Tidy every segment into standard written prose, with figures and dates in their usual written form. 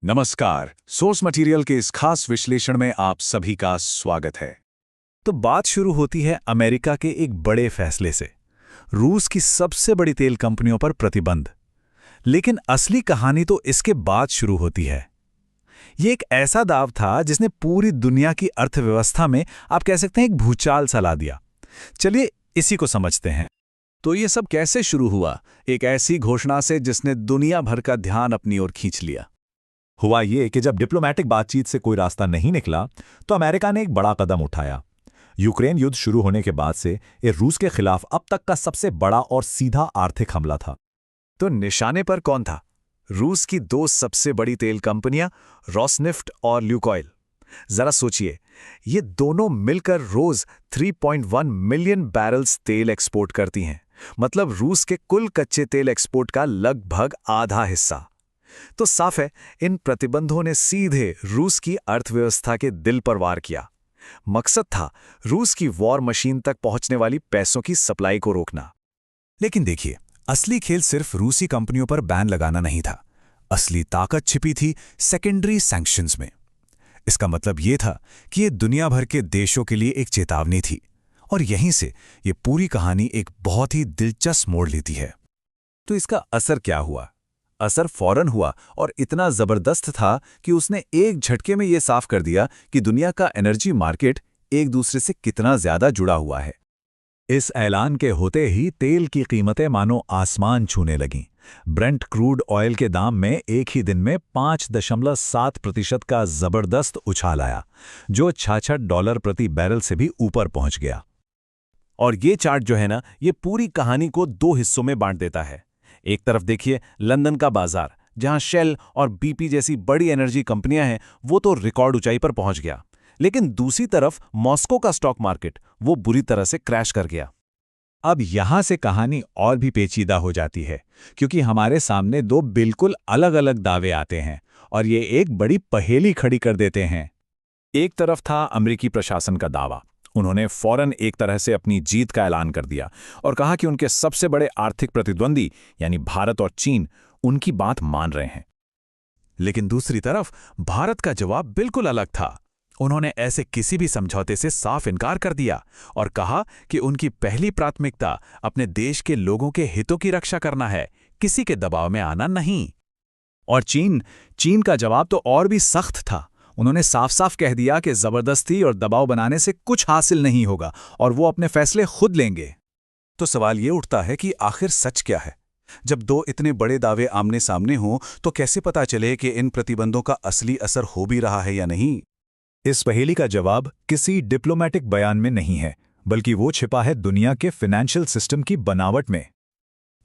नमस्कार। Source material के इस खास विश्लेषण में आप सभी का स्वागत है। तो बात शुरू होती है अमेरिका के एक बड़े फैसले से, रूस की सबसे बड़ी तेल कंपनियों पर प्रतिबंध। लेकिन असली कहानी तो इसके बाद शुरू होती है। ये एक ऐसा दाव था जिसने पूरी दुनिया की अर्थव्यवस्था में आप कह सकते हैं एक भूचाल सा ला दिया। चलिए इसी को समझते हैं। तो ये सब कैसे शुरू हुआ? एक ऐसी घोषणा से जिसने दुनिया भर का ध्यान अपनी ओर खींच लिया। हुआ ये कि जब डिप्लोमैटिक बातचीत से कोई रास्ता नहीं निकला तो अमेरिका ने एक बड़ा कदम उठाया। यूक्रेन युद्ध शुरू होने के बाद से ये रूस के खिलाफ अब तक का सबसे बड़ा और सीधा आर्थिक हमला था। तो निशाने पर कौन था? रूस की दो सबसे बड़ी तेल कंपनियां, रोसनेफ्ट और ल्यूकॉयल। जरा सोचिए, ये दोनों मिलकर रोज 3.1 मिलियन बैरल्स तेल एक्सपोर्ट करती हैं। मतलब रूस के कुल कच्चे तेल एक्सपोर्ट का लगभग आधा हिस्सा। तो साफ है, इन प्रतिबंधों ने सीधे रूस की अर्थव्यवस्था के दिल पर वार किया। मकसद था रूस की वॉर मशीन तक पहुंचने वाली पैसों की सप्लाई को रोकना। लेकिन देखिए, असली खेल सिर्फ रूसी कंपनियों पर बैन लगाना नहीं था। असली ताकत छिपी थी सेकेंडरी सैंक्शंस में। इसका मतलब यह था कि ये दुनिया भर के देशों के लिए एक चेतावनी थी, और यहीं से ये पूरी कहानी एक बहुत ही दिलचस्प मोड़ लेती है। तो इसका असर क्या हुआ? असर फौरन हुआ और इतना जबरदस्त था कि उसने एक झटके में यह साफ कर दिया कि दुनिया का एनर्जी मार्केट एक दूसरे से कितना ज्यादा जुड़ा हुआ है। इस ऐलान के होते ही तेल की कीमतें मानो आसमान छूने लगीं। ब्रेंट क्रूड ऑयल के दाम में एक ही दिन में 5.7% का जबरदस्त उछाल आया, जो $66 प्रति बैरल से भी ऊपर पहुंच गया। और ये चार्ट जो है ना, ये पूरी कहानी को दो हिस्सों में बांट देता है। एक तरफ देखिए लंदन का बाजार, जहां शेल और बीपी जैसी बड़ी एनर्जी कंपनियां हैं, वो तो रिकॉर्ड ऊंचाई पर पहुंच गया। लेकिन दूसरी तरफ मॉस्को का स्टॉक मार्केट, वो बुरी तरह से क्रैश कर गया। अब यहां से कहानी और भी पेचीदा हो जाती है, क्योंकि हमारे सामने दो बिल्कुल अलग अलग दावे आते हैं और ये एक बड़ी पहेली खड़ी कर देते हैं। एक तरफ था अमेरिकी प्रशासन का दावा। उन्होंने फौरन एक तरह से अपनी जीत का ऐलान कर दिया और कहा कि उनके सबसे बड़े आर्थिक प्रतिद्वंदी यानी भारत और चीन उनकी बात मान रहे हैं। लेकिन दूसरी तरफ भारत का जवाब बिल्कुल अलग था। उन्होंने ऐसे किसी भी समझौते से साफ इनकार कर दिया और कहा कि उनकी पहली प्राथमिकता अपने देश के लोगों के हितों की रक्षा करना है, किसी के दबाव में आना नहीं। और चीन का जवाब तो और भी सख्त था। उन्होंने साफ साफ कह दिया कि जबरदस्ती और दबाव बनाने से कुछ हासिल नहीं होगा और वो अपने फैसले खुद लेंगे। तो सवाल ये उठता है कि आखिर सच क्या है? जब दो इतने बड़े दावे आमने सामने हों तो कैसे पता चले कि इन प्रतिबंधों का असली असर हो भी रहा है या नहीं? इस पहेली का जवाब किसी डिप्लोमैटिक बयान में नहीं है, बल्कि वो छिपा है दुनिया के फाइनेंशियल सिस्टम की बनावट में।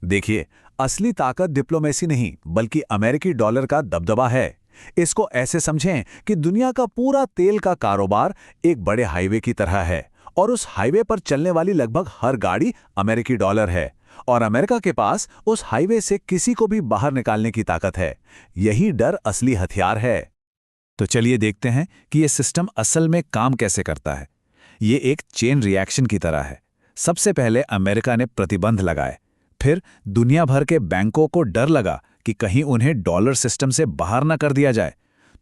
देखिए, असली ताकत डिप्लोमेसी नहीं बल्कि अमेरिकी डॉलर का दबदबा है। इसको ऐसे समझें कि दुनिया का पूरा तेल का कारोबार एक बड़े हाईवे की तरह है और उस हाईवे पर चलने वाली लगभग हर गाड़ी अमेरिकी डॉलर है, और अमेरिका के पास उस हाईवे से किसी को भी बाहर निकालने की ताकत है। यही डर असली हथियार है। तो चलिए देखते हैं कि यह सिस्टम असल में काम कैसे करता है। ये एक चेन रिएक्शन की तरह है। सबसे पहले अमेरिका ने प्रतिबंध लगाए, फिर दुनिया भर के बैंकों को डर लगा कि कहीं उन्हें डॉलर सिस्टम से बाहर न कर दिया जाए,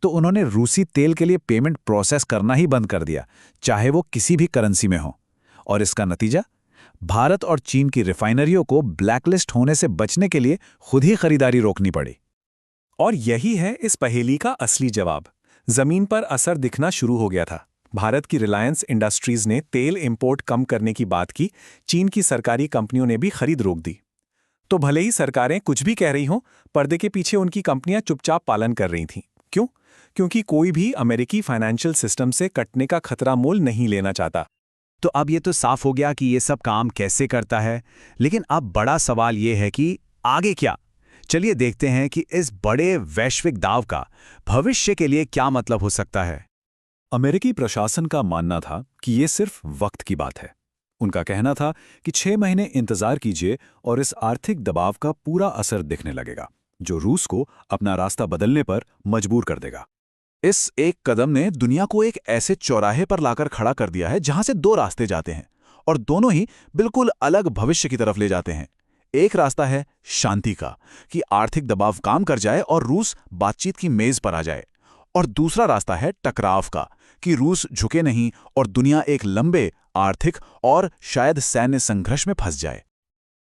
तो उन्होंने रूसी तेल के लिए पेमेंट प्रोसेस करना ही बंद कर दिया, चाहे वो किसी भी करेंसी में हो। और इसका नतीजा, भारत और चीन की रिफाइनरियों को ब्लैकलिस्ट होने से बचने के लिए खुद ही खरीदारी रोकनी पड़ी। और यही है इस पहेली का असली जवाब। जमीन पर असर दिखना शुरू हो गया था। भारत की रिलायंस इंडस्ट्रीज ने तेल इंपोर्ट कम करने की बात की, चीन की सरकारी कंपनियों ने भी खरीद रोक दी। तो भले ही सरकारें कुछ भी कह रही हों, पर्दे के पीछे उनकी कंपनियां चुपचाप पालन कर रही थीं। क्यों? क्योंकि कोई भी अमेरिकी फाइनेंशियल सिस्टम से कटने का खतरा मोल नहीं लेना चाहता। तो अब ये तो साफ हो गया कि ये सब काम कैसे करता है, लेकिन अब बड़ा सवाल ये है कि आगे क्या? चलिए देखते हैं कि इस बड़े वैश्विक दाव का भविष्य के लिए क्या मतलब हो सकता है। अमेरिकी प्रशासन का मानना था कि ये सिर्फ वक्त की बात है। उनका कहना था कि 6 महीने इंतजार कीजिए और इस आर्थिक दबाव का पूरा असर दिखने लगेगा, जो रूस को अपना रास्ता बदलने पर मजबूर कर देगा। इस एक कदम ने दुनिया को एक ऐसे चौराहे पर लाकर खड़ा कर दिया है जहां से दो रास्ते जाते हैं और दोनों ही बिल्कुल अलग भविष्य की तरफ ले जाते हैं। एक रास्ता है शांति का, कि आर्थिक दबाव काम कर जाए और रूस बातचीत की मेज पर आ जाए। और दूसरा रास्ता है टकराव का, कि रूस झुके नहीं और दुनिया एक लंबे आर्थिक और शायद सैन्य संघर्ष में फंस जाए।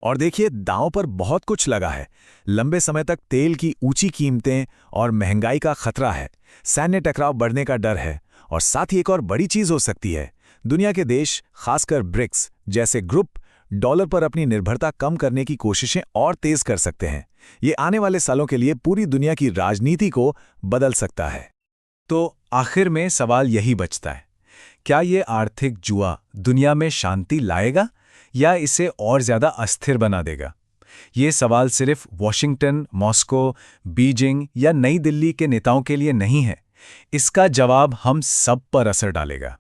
और देखिए, दांव पर बहुत कुछ लगा है। लंबे समय तक तेल की ऊंची कीमतें और महंगाई का खतरा है, सैन्य टकराव बढ़ने का डर है, और साथ ही एक और बड़ी चीज हो सकती है। दुनिया के देश, खासकर ब्रिक्स जैसे ग्रुप, डॉलर पर अपनी निर्भरता कम करने की कोशिशें और तेज कर सकते हैं। ये आने वाले सालों के लिए पूरी दुनिया की राजनीति को बदल सकता है। तो आखिर में सवाल यही बचता है, क्या ये आर्थिक जुआ दुनिया में शांति लाएगा या इसे और ज्यादा अस्थिर बना देगा? ये सवाल सिर्फ वॉशिंगटन, मॉस्को, बीजिंग या नई दिल्ली के नेताओं के लिए नहीं है। इसका जवाब हम सब पर असर डालेगा।